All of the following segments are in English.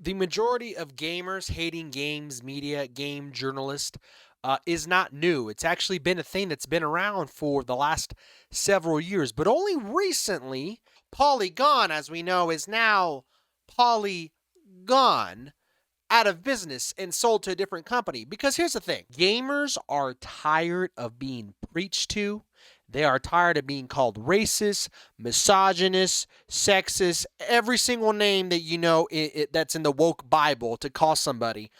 The majority of gamers hating games, media, game journalists is not new. It's actually been a thing that's been around for the last several years, but only recently, Polygon, as we know, is now Polygon out of business and sold to a different company. Because here's the thing, gamers are tired of being preached to. They are tired of being called racist, misogynist, sexist, every single name that you know that's in the woke Bible to call somebody.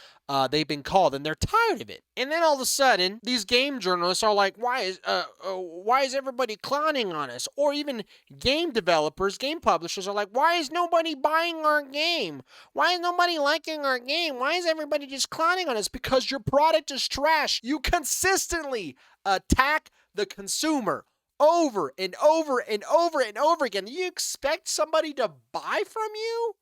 They've been called, and they're tired of it. And then all of a sudden, these game journalists are like, why is everybody clowning on us? Or even game developers, game publishers are like, why is nobody buying our game? Why is nobody liking our game? Why is everybody just clowning on us? Because your product is trash. You consistently attack the consumer over and over and over and over again. You expect somebody to buy from you?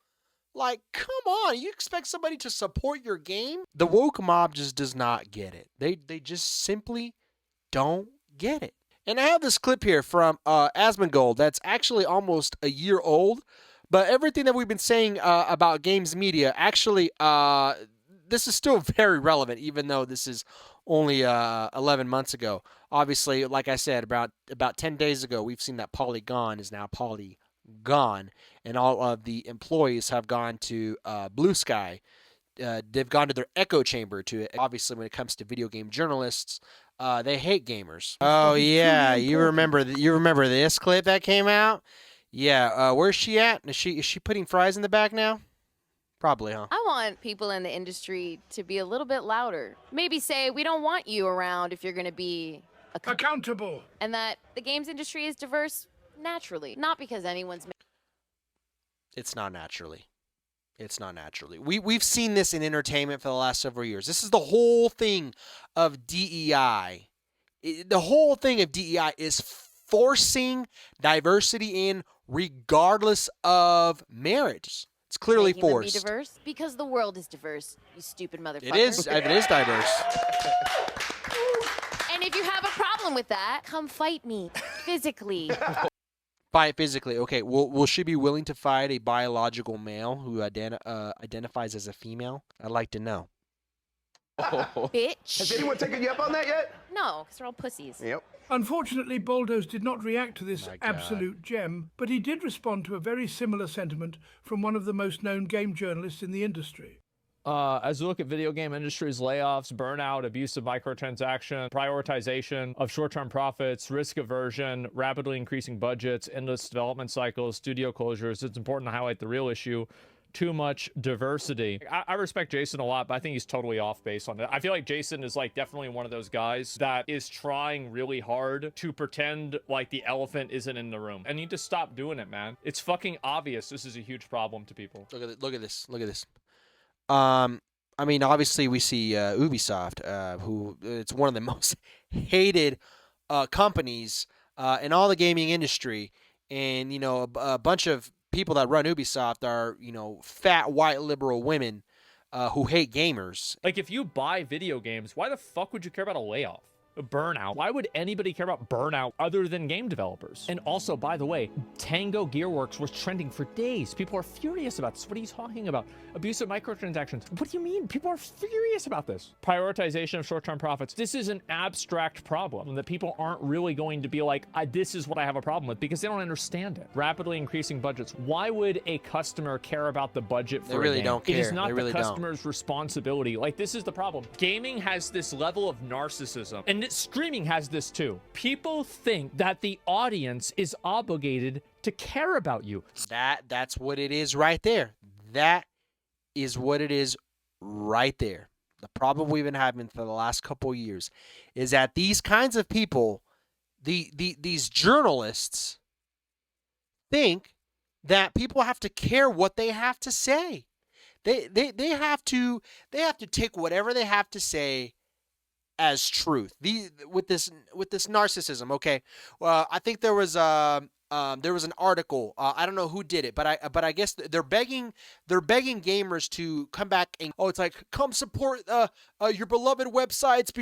Like, come on, you expect somebody to support your game? The woke mob just does not get it. They just simply don't get it. And I have this clip here from Asmongold that's actually almost a year old, but everything that we've been saying about games media, actually, this is still very relevant, even though this is only 11 months ago. Obviously, like I said, about 10 days ago, we've seen that Polygon is now Polygon, and all of the employees have gone to Blue Sky. They've gone to their echo chamber to, obviously, when it comes to video game journalists, they hate gamers. Oh yeah, you remember this clip that came out? Yeah, where's she at? Is she putting fries in the back now? Probably, huh? I want people in the industry to be a little bit louder. Maybe say, we don't want you around if you're going to be accountable. And that the games industry is diverse naturally, not because anyone's... It's not naturally. It's not naturally. We've seen this in entertainment for the last several years. This is the whole thing of DEI. The whole thing of DEI is forcing diversity in regardless of marriage. It's clearly forced. Them be diverse because the world is diverse, you stupid motherfucker. It is diverse. And if you have a problem with that, come fight me physically. Fight physically. Okay, will she be willing to fight a biological male who identifies as a female? I'd like to know. Bitch. Has anyone taken you up on that yet? No, because they're all pussies. Yep. Unfortunately, Baldos did not react to this absolute gem, but he did respond to a very similar sentiment from one of the most known game journalists in the industry. As we look at video game industry's layoffs, burnout, abuse of microtransaction, prioritization of short-term profits, risk aversion, rapidly increasing budgets, endless development cycles, studio closures, it's important to highlight the real issue. Too much diversity. I respect Jason a lot, but I think he's totally off base on it. I feel like Jason is like definitely one of those guys that is trying really hard to pretend like the elephant isn't in the room. I need to stop doing it, man. It's fucking obvious this is a huge problem to people. Look at this. I mean, obviously we see Ubisoft, who it's one of the most hated companies in all the gaming industry, and you know a bunch of people that run Ubisoft are, you know, fat white liberal women who hate gamers. Like, if you buy video games, why the fuck would you care about a layoff? Burnout. Why would anybody care about burnout other than game developers? And also, by the way, Tango Gearworks was trending for days. People are furious about this. What are you talking about? Abusive microtransactions. What do you mean? People are furious about this. Prioritization of short-term profits. This is an abstract problem that people aren't really going to be like, this is what I have a problem with, because they don't understand it. Rapidly increasing budgets. Why would a customer care about the budget for They really a game? don't care. It is not They really the customer's responsibility. Like, this is the problem. Gaming has this level of narcissism, and streaming has this too. People think that the audience is obligated to care about you. That's what it is right there. That is what it is right there. The problem we've been having for the last couple of years is that these kinds of people, these journalists, think that people have to care what they have to say. They have to take whatever they have to say as truth. With this narcissism. Okay, well, I think there was an article. I don't know who did it, but I guess they're begging gamers to come back and it's like, come support your beloved websites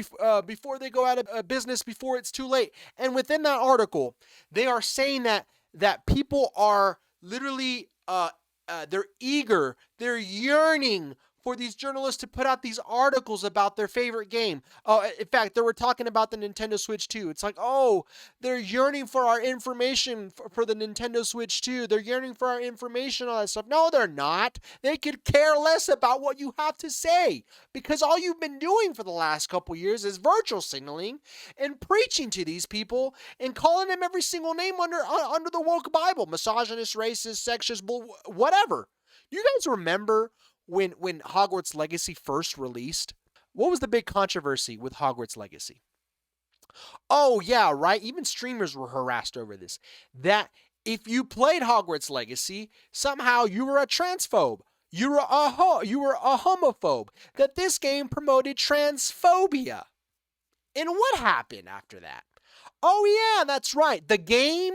before they go out of business, before it's too late. And within that article, they are saying that people are literally they're eager, they're yearning for these journalists to put out these articles about their favorite game. Oh, in fact, they were talking about the Nintendo Switch 2. It's like, oh, they're yearning for our information for the Nintendo Switch 2. They're yearning for our information on that stuff. No, they're not. They could care less about what you have to say, because all you've been doing for the last couple years is virtual signaling and preaching to these people and calling them every single name under the woke Bible: misogynist, racist, sexist, whatever. You guys remember when Hogwarts Legacy first released? What was the big controversy with Hogwarts Legacy? Oh, yeah, right. Even streamers were harassed over this. That if you played Hogwarts Legacy, somehow you were a transphobe. You were a homophobe. That this game promoted transphobia. And what happened after that? Oh, yeah, that's right. The game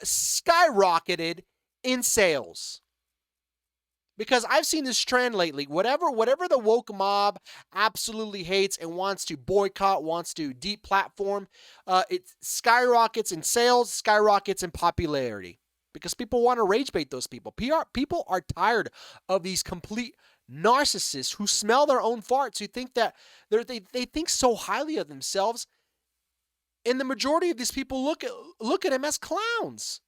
skyrocketed in sales. Because I've seen this trend lately. Whatever the woke mob absolutely hates and wants to boycott, wants to deplatform, it skyrockets in sales, skyrockets in popularity. Because people want to rage bait those people. People are tired of these complete narcissists who smell their own farts, who think that they think so highly of themselves. And the majority of these people look at them as clowns.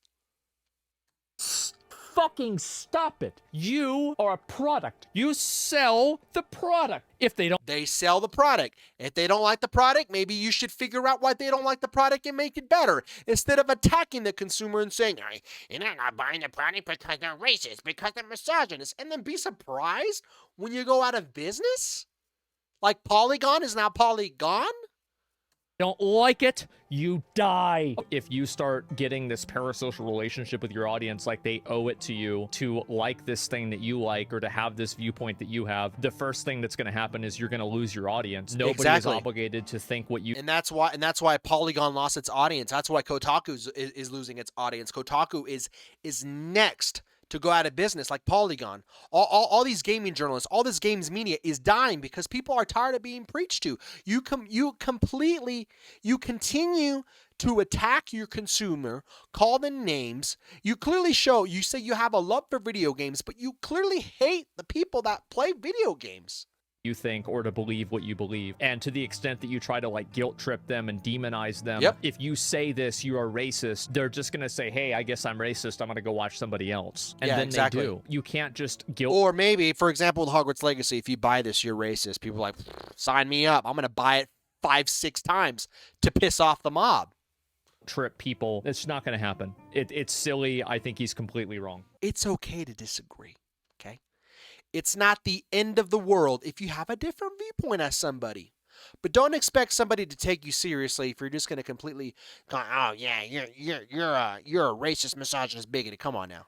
Fucking stop it. You are a product. You sell the product. If they don't, they sell the product. If they don't like the product, maybe you should figure out why they don't like the product and make it better, instead of attacking the consumer and saying, you're not buying the product because they're racist, because they're misogynist, and then be surprised when you go out of business? Like Polygon is now Polygon? don't like it, you die. If you start getting this parasocial relationship with your audience, like they owe it to you to like this thing that you like or to have this viewpoint that you have, the first thing that's going to happen is you're going to lose your audience. Nobody is obligated to think what you. And that's why Polygon lost its audience. That's why Kotaku is losing its audience. Kotaku is next to go out of business, like Polygon. All these gaming journalists, all this games media is dying because people are tired of being preached to. You continue to attack your consumer, call them names. You say you have a love for video games, but you clearly hate the people that play video games. You think or to believe what you believe. And to the extent that you try to like guilt trip them and demonize them, if you say this, you are racist, they're just going to say, hey, I guess I'm racist. I'm going to go watch somebody else. And then they do. You can't just guilt. Or maybe, for example, with Hogwarts Legacy, if you buy this, you're racist. People are like, sign me up. I'm going to buy it 5-6 times to piss off the mob. Trip people. It's not going to happen. It's silly. I think he's completely wrong. It's okay to disagree. Okay? It's not the end of the world if you have a different viewpoint as somebody. But don't expect somebody to take you seriously if you're just going to completely go, oh yeah, you're a racist, misogynist, bigoted. Come on now.